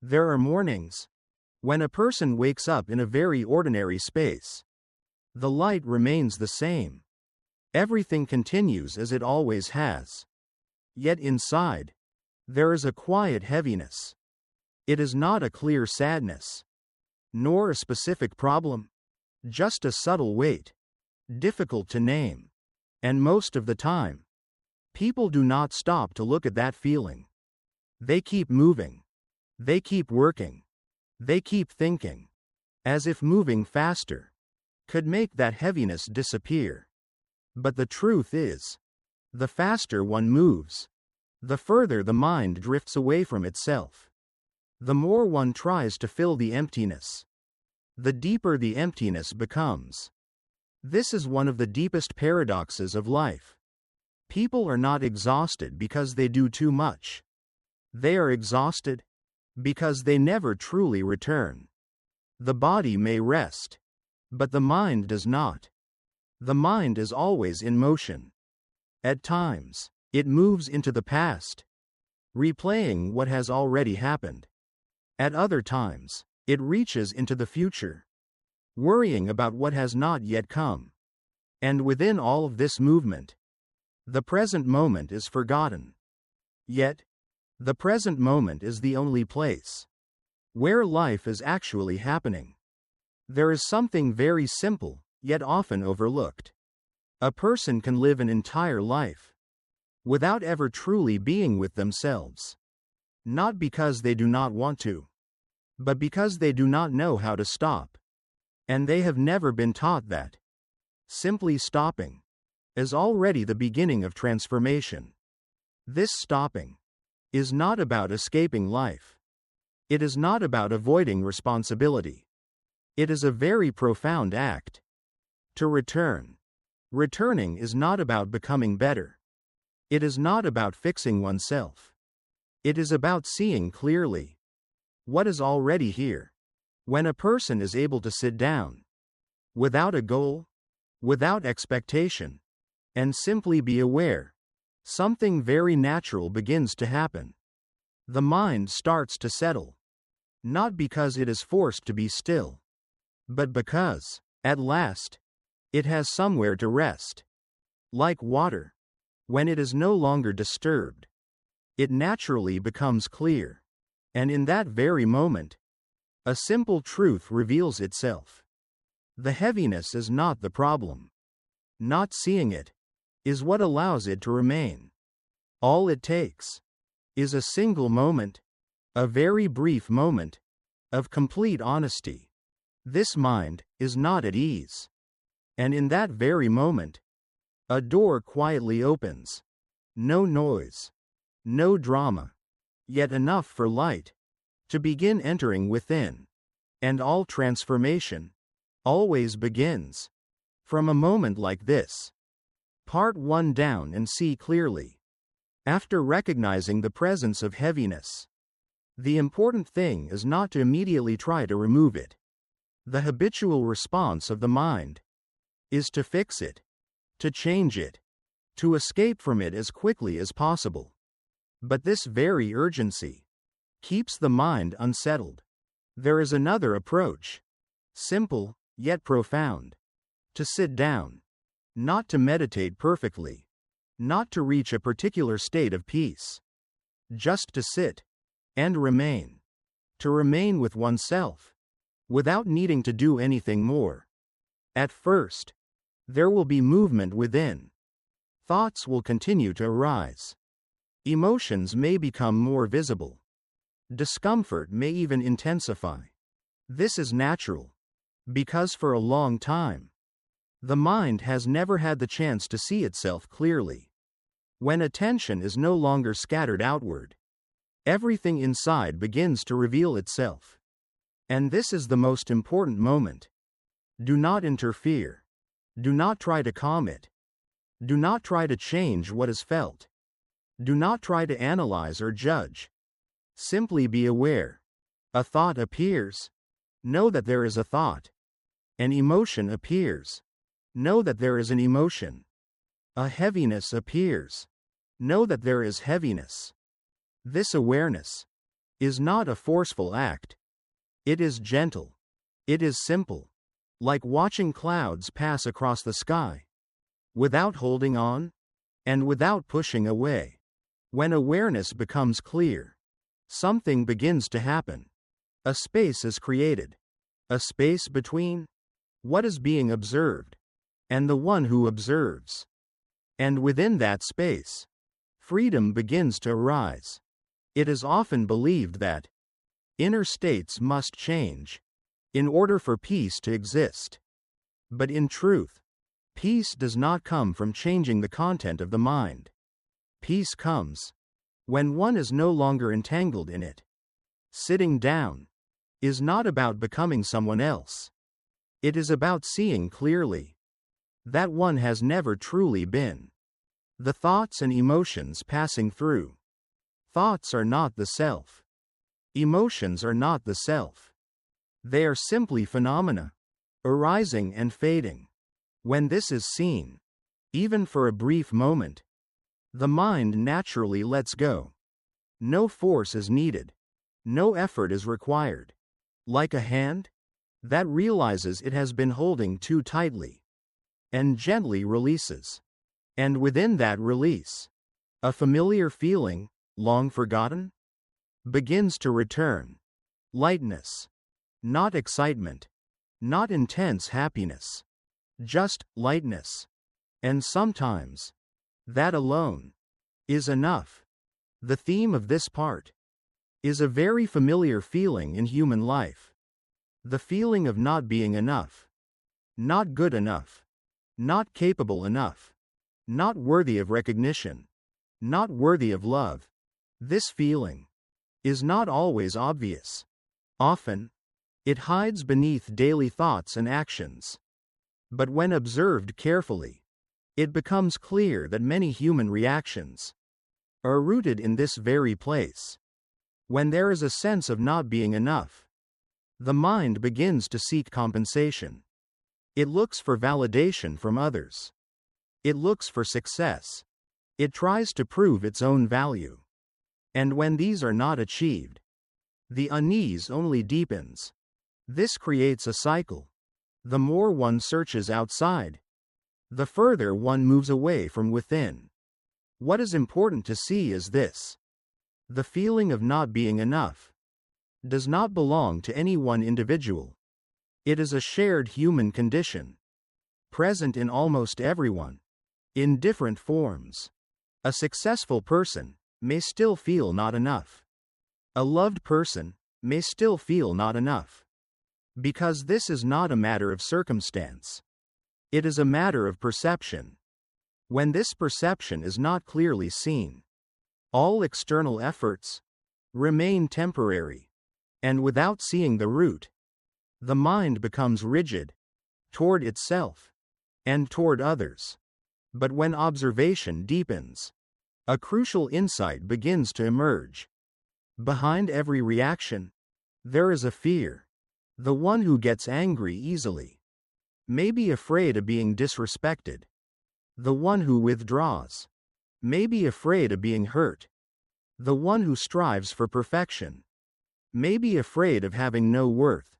There are mornings when a person wakes up in a very ordinary space. The light remains the same. Everything continues as it always has. Yet inside, there is a quiet heaviness. It is not a clear sadness, nor a specific problem, just a subtle weight, difficult to name. And most of the time, people do not stop to look at that feeling. They keep moving. They keep working. They keep thinking, as if moving faster could make that heaviness disappear. But the truth is, the faster one moves, the further the mind drifts away from itself. The more one tries to fill the emptiness, the deeper the emptiness becomes. This is one of the deepest paradoxes of life. People are not exhausted because they do too much. They are exhausted because they never truly return. The body may rest, but the mind does not. The mind is always in motion. At times, it moves into the past, replaying what has already happened. At other times, it reaches into the future, worrying about what has not yet come. And within all of this movement, the present moment is forgotten. Yet, the present moment is the only place where life is actually happening. There is something very simple, yet often overlooked. A person can live an entire life without ever truly being with themselves. Not because they do not want to, but because they do not know how to stop. And they have never been taught that. Simply stopping is already the beginning of transformation. This stopping is not about escaping life. It is not about avoiding responsibility. It is a very profound act. To return. Returning is not about becoming better. It is not about fixing oneself. It is about seeing clearly what is already here. When a person is able to sit down, without a goal, without expectation, and simply be aware, something very natural begins to happen. The mind starts to settle. Not because it is forced to be still, but because, at last, it has somewhere to rest. Like water, when it is no longer disturbed, it naturally becomes clear. And in that very moment, a simple truth reveals itself. The heaviness is not the problem. Not seeing it is what allows it to remain. All it takes is a single moment, a very brief moment, of complete honesty. This mind is not at ease. And in that very moment, a door quietly opens. No noise, no drama, yet enough for light to begin entering within. And all transformation always begins from a moment like this. Part 1 down and see clearly. After recognizing the presence of heaviness, the important thing is not to immediately try to remove it. The habitual response of the mind is to fix it, to change it, to escape from it as quickly as possible. But this very urgency keeps the mind unsettled. There is another approach, simple, yet profound. To sit down, not to meditate perfectly, not to reach a particular state of peace, just to sit and remain. To remain with oneself, without needing to do anything more. At first, there will be movement within. Thoughts will continue to arise. Emotions may become more visible. Discomfort may even intensify. This is natural, because for a long time, the mind has never had the chance to see itself clearly. When attention is no longer scattered outward, everything inside begins to reveal itself. And this is the most important moment. Do not interfere. Do not try to calm it. Do not try to change what is felt. Do not try to analyze or judge. Simply be aware. A thought appears. Know that there is a thought. An emotion appears. Know that there is an emotion. A heaviness appears. Know that there is heaviness. This awareness is not a forceful act. It is gentle. It is simple. Like watching clouds pass across the sky. Without holding on, and without pushing away. When awareness becomes clear, something begins to happen. A space is created. A space between what is being observed and the one who observes. And within that space, freedom begins to arise. It is often believed that inner states must change in order for peace to exist. But in truth, peace does not come from changing the content of the mind. Peace comes when one is no longer entangled in it. Sitting down is not about becoming someone else. It is about seeing clearly that one has never truly been. The thoughts and emotions passing through. Thoughts are not the self. Emotions are not the self. They are simply phenomena, arising and fading. When this is seen, even for a brief moment, the mind naturally lets go. No force is needed. No effort is required. Like a hand that realizes it has been holding too tightly and gently releases. And within that release, a familiar feeling, long forgotten, begins to return. Lightness. Not excitement. Not intense happiness. Just lightness. And sometimes, that alone is enough. The theme of this part is a very familiar feeling in human life. The feeling of not being enough. Not good enough. Not capable enough. Not worthy of recognition. Not worthy of love. This feeling is not always obvious. Often, it hides beneath daily thoughts and actions. But when observed carefully, it becomes clear that many human reactions are rooted in this very place. When there is a sense of not being enough, the mind begins to seek compensation. It looks for validation from others. It looks for success. It tries to prove its own value. And when these are not achieved, the unease only deepens. This creates a cycle. The more one searches outside, the further one moves away from within. What is important to see is this. The feeling of not being enough does not belong to any one individual. It is a shared human condition, present in almost everyone, in different forms. A successful person may still feel not enough. A loved person may still feel not enough. Because this is not a matter of circumstance. It is a matter of perception. When this perception is not clearly seen, all external efforts remain temporary. And without seeing the root, the mind becomes rigid toward itself and toward others. But when observation deepens, a crucial insight begins to emerge. Behind every reaction, there is a fear. The one who gets angry easily may be afraid of being disrespected. The one who withdraws may be afraid of being hurt. The one who strives for perfection may be afraid of having no worth.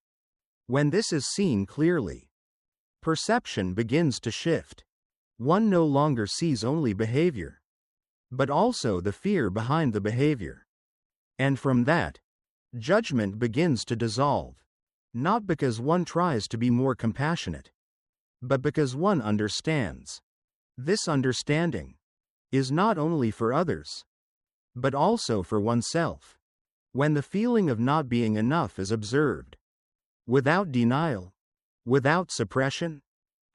When this is seen clearly, perception begins to shift. One no longer sees only behavior, but also the fear behind the behavior. And from that, judgment begins to dissolve. Not because one tries to be more compassionate, but because one understands. This understanding is not only for others, but also for oneself. When the feeling of not being enough is observed, without denial, without suppression,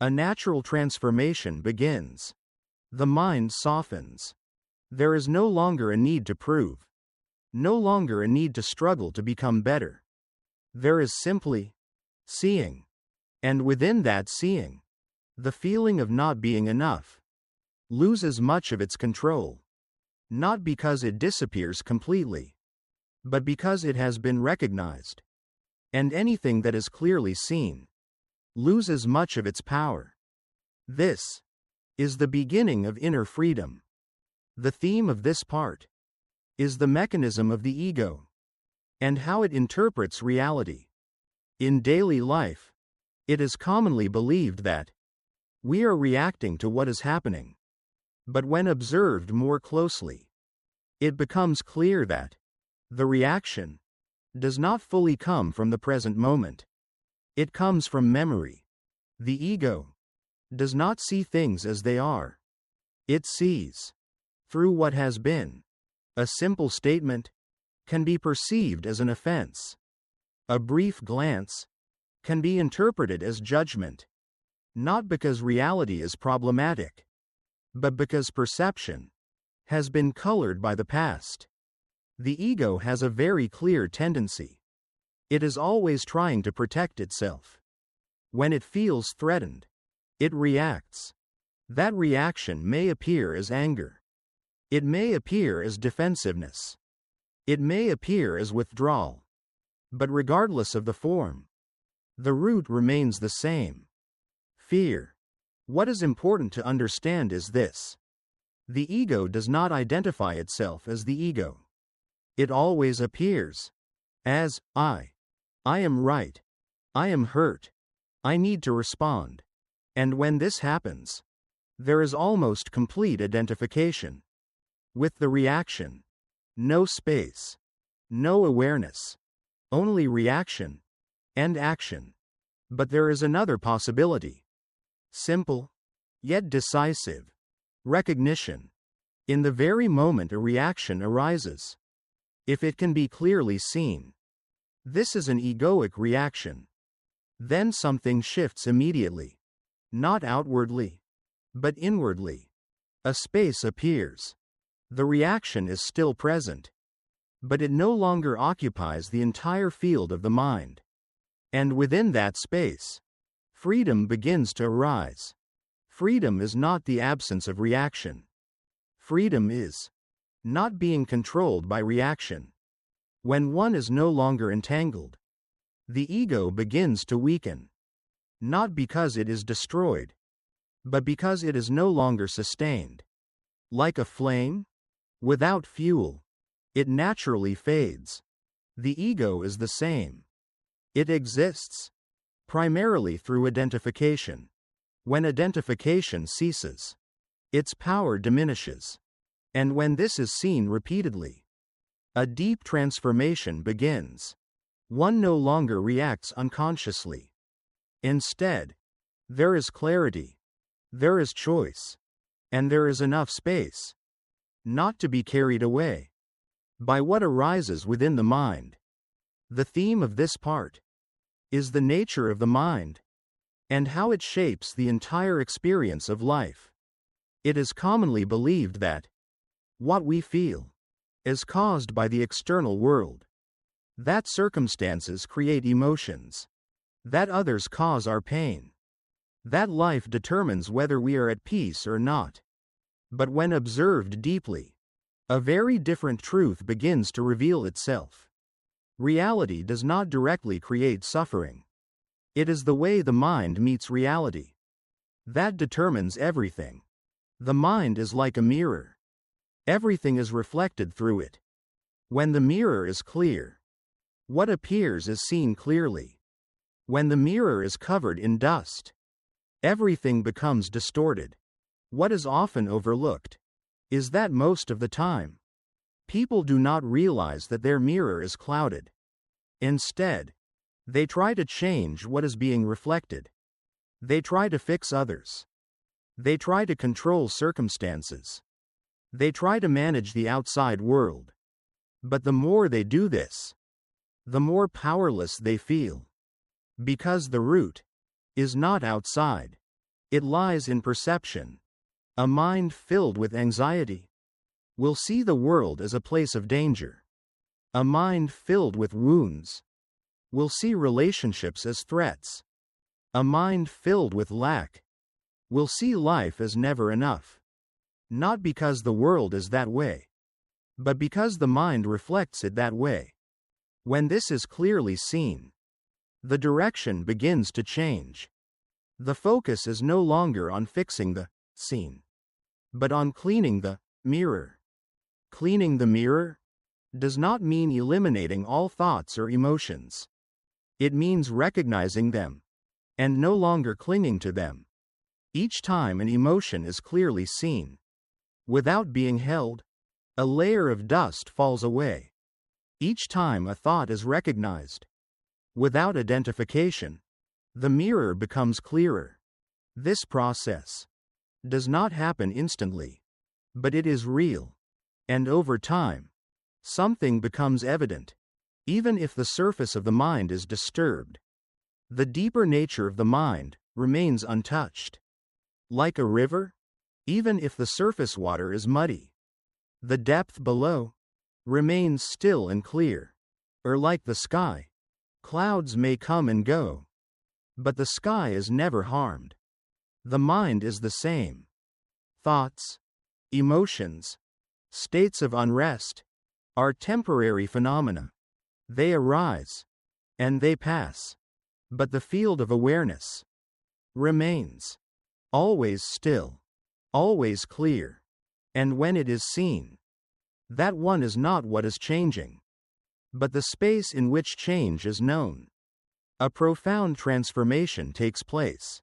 a natural transformation begins. The mind softens. There is no longer a need to prove, no longer a need to struggle to become better. There is simply seeing. And within that seeing, the feeling of not being enough loses much of its control. Not because it disappears completely, but because it has been recognized. And anything that is clearly seen loses much of its power. This is the beginning of inner freedom. The theme of this part is the mechanism of the ego. and how it interprets reality. In daily life, it is commonly believed that we are reacting to what is happening. But when observed more closely, it becomes clear that the reaction does not fully come from the present moment. It comes from memory. The ego does not see things as they are. It sees through what has been. A simple statement can be perceived as an offense. A brief glance can be interpreted as judgment, not because reality is problematic, but because perception has been colored by the past. The ego has a very clear tendency. It is always trying to protect itself. When it feels threatened, it reacts. That reaction may appear as anger. It may appear as defensiveness. It may appear as withdrawal. But regardless of the form, the root remains the same: fear. What is important to understand is this: the ego does not identify itself as the ego. It always appears as I am right. I am hurt. I need to respond. And when this happens, there is almost complete identification with the reaction. No space, no awareness, only reaction and action. But there is another possibility. Simple, yet decisive. Recognition. In the very moment a reaction arises, if it can be clearly seen, this is an egoic reaction. Then something shifts immediately. Not outwardly, but inwardly. A space appears. The reaction is still present, but it no longer occupies the entire field of the mind. And within that space, freedom begins to arise. Freedom is not the absence of reaction. Freedom is not being controlled by reaction. When one is no longer entangled, the ego begins to weaken. Not because it is destroyed, but because it is no longer sustained. Like a flame, without fuel, it naturally fades. The ego is the same. It exists primarily through identification. When identification ceases, its power diminishes. And when this is seen repeatedly, a deep transformation begins. One no longer reacts unconsciously. Instead, there is clarity, there is choice, and there is enough space not to be carried away by what arises within the mind. The theme of this part is the nature of the mind and how it shapes the entire experience of life. It is commonly believed that what we feel is caused by the external world, that circumstances create emotions, that others cause our pain, that life determines whether we are at peace or not. But when observed deeply, a very different truth begins to reveal itself. Reality does not directly create suffering. It is the way the mind meets reality that determines everything. The mind is like a mirror. Everything is reflected through it. When the mirror is clear, what appears is seen clearly. When the mirror is covered in dust, everything becomes distorted. What is often overlooked is that most of the time, people do not realize that their mirror is clouded. Instead, they try to change what is being reflected. They try to fix others. They try to control circumstances. They try to manage the outside world. But the more they do this, the more powerless they feel. Because the root is not outside. It lies in perception. A mind filled with anxiety will see the world as a place of danger. A mind filled with wounds will see relationships as threats. A mind filled with lack will see life as never enough. Not because the world is that way, but because the mind reflects it that way. When this is clearly seen, the direction begins to change. The focus is no longer on fixing the scene, but on cleaning the mirror. Cleaning the mirror does not mean eliminating all thoughts or emotions. It means recognizing them and no longer clinging to them. Each time an emotion is clearly seen, without being held, a layer of dust falls away. Each time a thought is recognized, without identification, the mirror becomes clearer. This process does not happen instantly, but it is real. And over time, something becomes evident. Even if the surface of the mind is disturbed, the deeper nature of the mind remains untouched. Like a river, even if the surface water is muddy, the depth below remains still and clear. Or like the sky, clouds may come and go, but the sky is never harmed. The mind is the same. Thoughts, emotions, states of unrest are temporary phenomena. They arise and they pass, but the field of awareness remains always still, always clear. And when it is seen, that one is not what is changing, but the space in which change is known. A profound transformation takes place.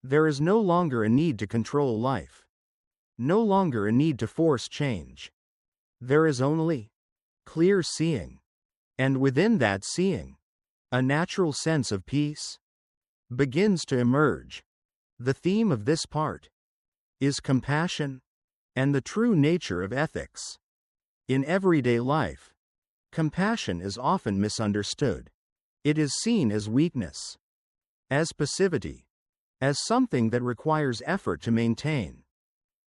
There is no longer a need to control life, no longer a need to force change. There is only clear seeing, and within that seeing, a natural sense of peace begins to emerge. The theme of this part is compassion and the true nature of ethics. In everyday life, compassion is often misunderstood. It is seen as weakness, as passivity, as something that requires effort to maintain,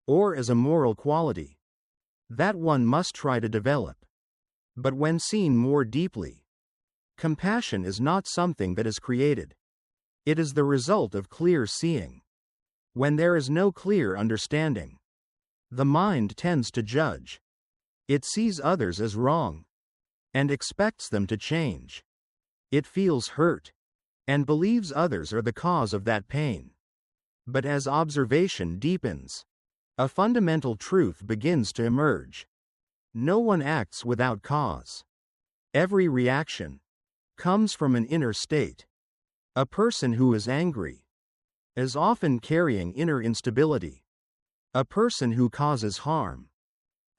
or as a moral quality that one must try to develop. But when seen more deeply, compassion is not something that is created. It is the result of clear seeing. When there is no clear understanding, the mind tends to judge. It sees others as wrong and expects them to change. It feels hurt and believes others are the cause of that pain. But as observation deepens, a fundamental truth begins to emerge. No one acts without cause. Every reaction comes from an inner state. A person who is angry is often carrying inner instability. A person who causes harm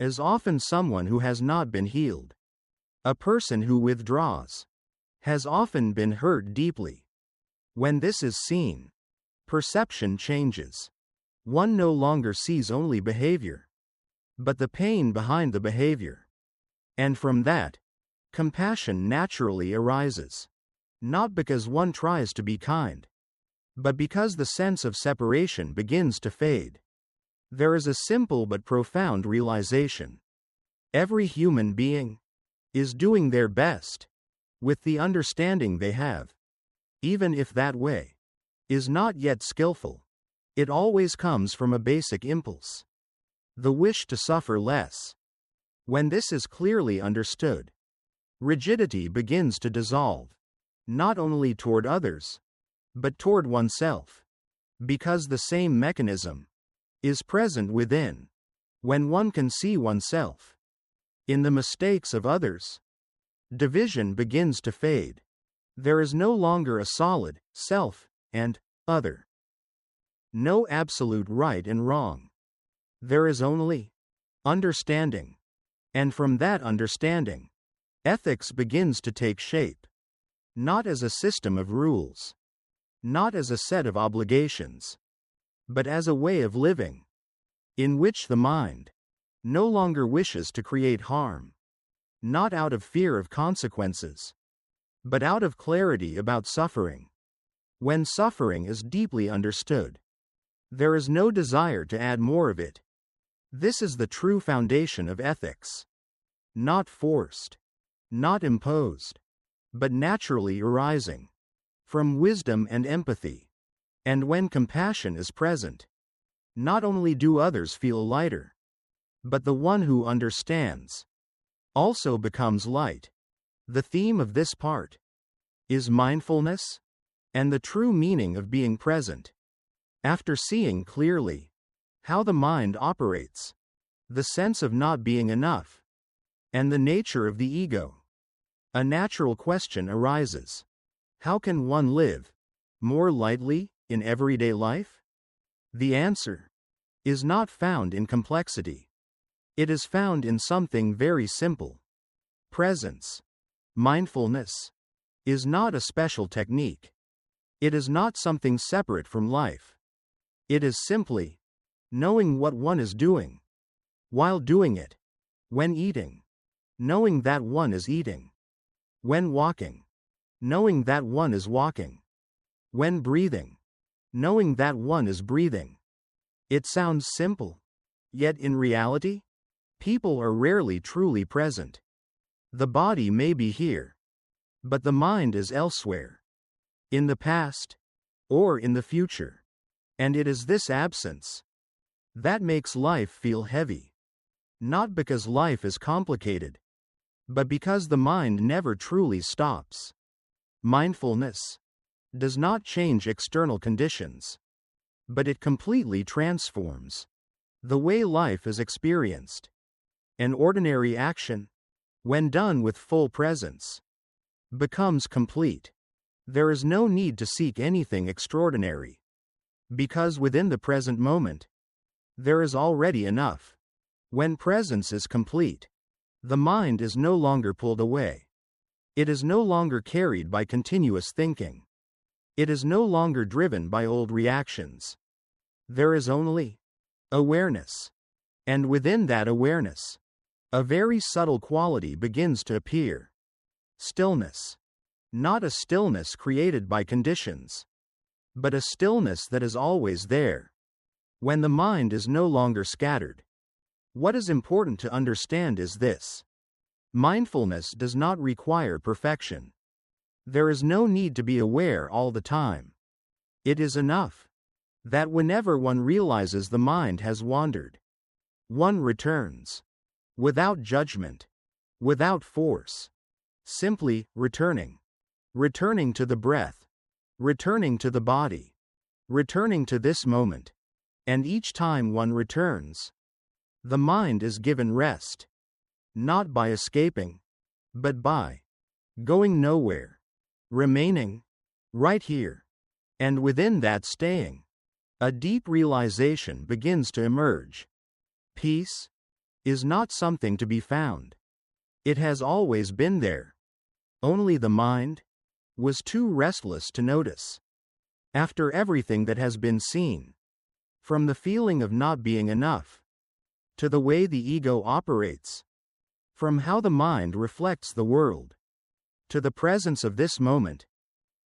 is often someone who has not been healed. A person who withdraws has often been hurt deeply. When this is seen, perception changes. One no longer sees only behavior, but the pain behind the behavior. And from that, compassion naturally arises. Not because one tries to be kind, but because the sense of separation begins to fade. There is a simple but profound realization. Every human being is doing their best with the understanding they have. Even if that way is not yet skillful, it always comes from a basic impulse: the wish to suffer less. When this is clearly understood, rigidity begins to dissolve, not only toward others, but toward oneself, because the same mechanism is present within. When one can see oneself in the mistakes of others, division begins to fade. There is no longer a solid self and other. No absolute right and wrong. There is only understanding. And from that understanding, ethics begins to take shape. Not as a system of rules, not as a set of obligations, but as a way of living, in which the mind no longer wishes to create harm, not out of fear of consequences, but out of clarity about suffering. When suffering is deeply understood, there is no desire to add more of it. This is the true foundation of ethics. Not forced, not imposed, but naturally arising from wisdom and empathy. And when compassion is present, not only do others feel lighter, but the one who understands also becomes light. The theme of this part is mindfulness and the true meaning of being present. After seeing clearly how the mind operates, the sense of not being enough and the nature of the ego. A natural question arises. How can one live more lightly in everyday life? The answer is not found in complexity. It is found in something very simple. Presence. Mindfulness is not a special technique. It is not something separate from life. It is simply knowing what one is doing while doing it. When eating, knowing that one is eating. When walking, knowing that one is walking. When breathing, knowing that one is breathing. It sounds simple, yet in reality, people are rarely truly present. The body may be here, but the mind is elsewhere, in the past, or in the future. And it is this absence that makes life feel heavy. Not because life is complicated, but because the mind never truly stops. Mindfulness does not change external conditions, but it completely transforms the way life is experienced. An ordinary action, when done with full presence, becomes complete. There is no need to seek anything extraordinary, because within the present moment, there is already enough. When presence is complete, the mind is no longer pulled away. It is no longer carried by continuous thinking. It is no longer driven by old reactions. There is only awareness. And within that awareness, a very subtle quality begins to appear. Stillness. Not a stillness created by conditions, but a stillness that is always there. When the mind is no longer scattered. What is important to understand is this. Mindfulness does not require perfection. There is no need to be aware all the time. It is enough that whenever one realizes the mind has wandered, one returns, without judgment, without force, simply returning. Returning to the breath, returning to the body, returning to this moment. And each time one returns, the mind is given rest, not by escaping, but by going nowhere, remaining right here, and within that staying, a deep realization begins to emerge. Peace is not something to be found. It has always been there. Only the mind was too restless to notice. After everything that has been seen, from the feeling of not being enough, to the way the ego operates, from how the mind reflects the world, to the presence of this moment,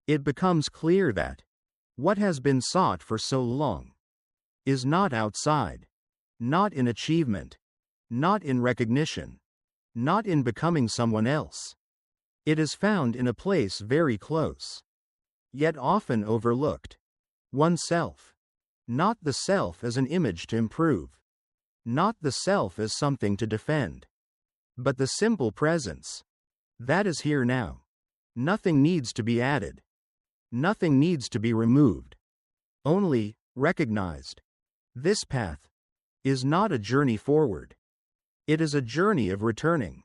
it becomes clear that what has been sought for so long is not outside, not in achievement, not in recognition, not in becoming someone else. It is found in a place very close, yet often overlooked. Oneself. Not the self as an image to improve. Not the self as something to defend. But the simple presence. That is here now. Nothing needs to be added. Nothing needs to be removed. Only recognized. This path is not a journey forward. It is a journey of returning.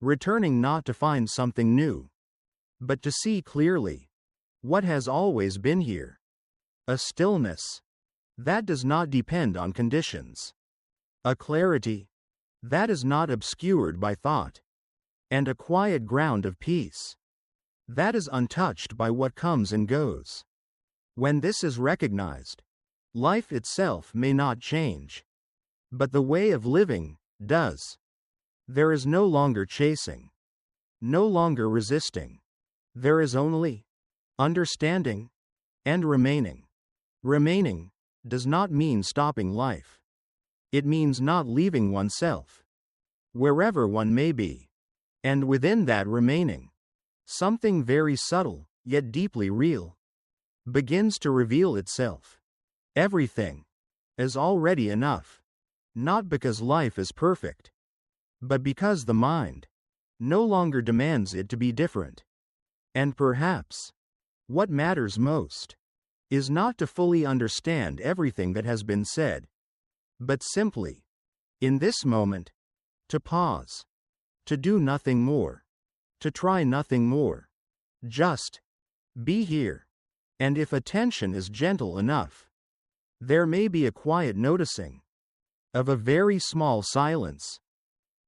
Returning not to find something new, but to see clearly what has always been here. A stillness that does not depend on conditions. A clarity that is not obscured by thought. And a quiet ground of peace that is untouched by what comes and goes. When this is recognized, life itself may not change, but the way of living does. There is no longer chasing, no longer resisting. There is only understanding and remaining. Remaining does not mean stopping life. It means not leaving oneself, wherever one may be. And within that remaining, something very subtle, yet deeply real, begins to reveal itself. Everything is already enough, not because life is perfect, but because the mind no longer demands it to be different. And perhaps what matters most is not to fully understand everything that has been said, but simply, in this moment, to pause, To do nothing more. To try nothing more. Just be here. And if attention is gentle enough, there may be a quiet noticing of a very small silence,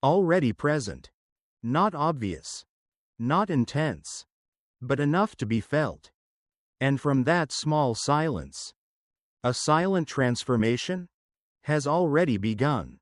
already present, not obvious, not intense, but enough to be felt. And from that small silence, a silent transformation has already begun.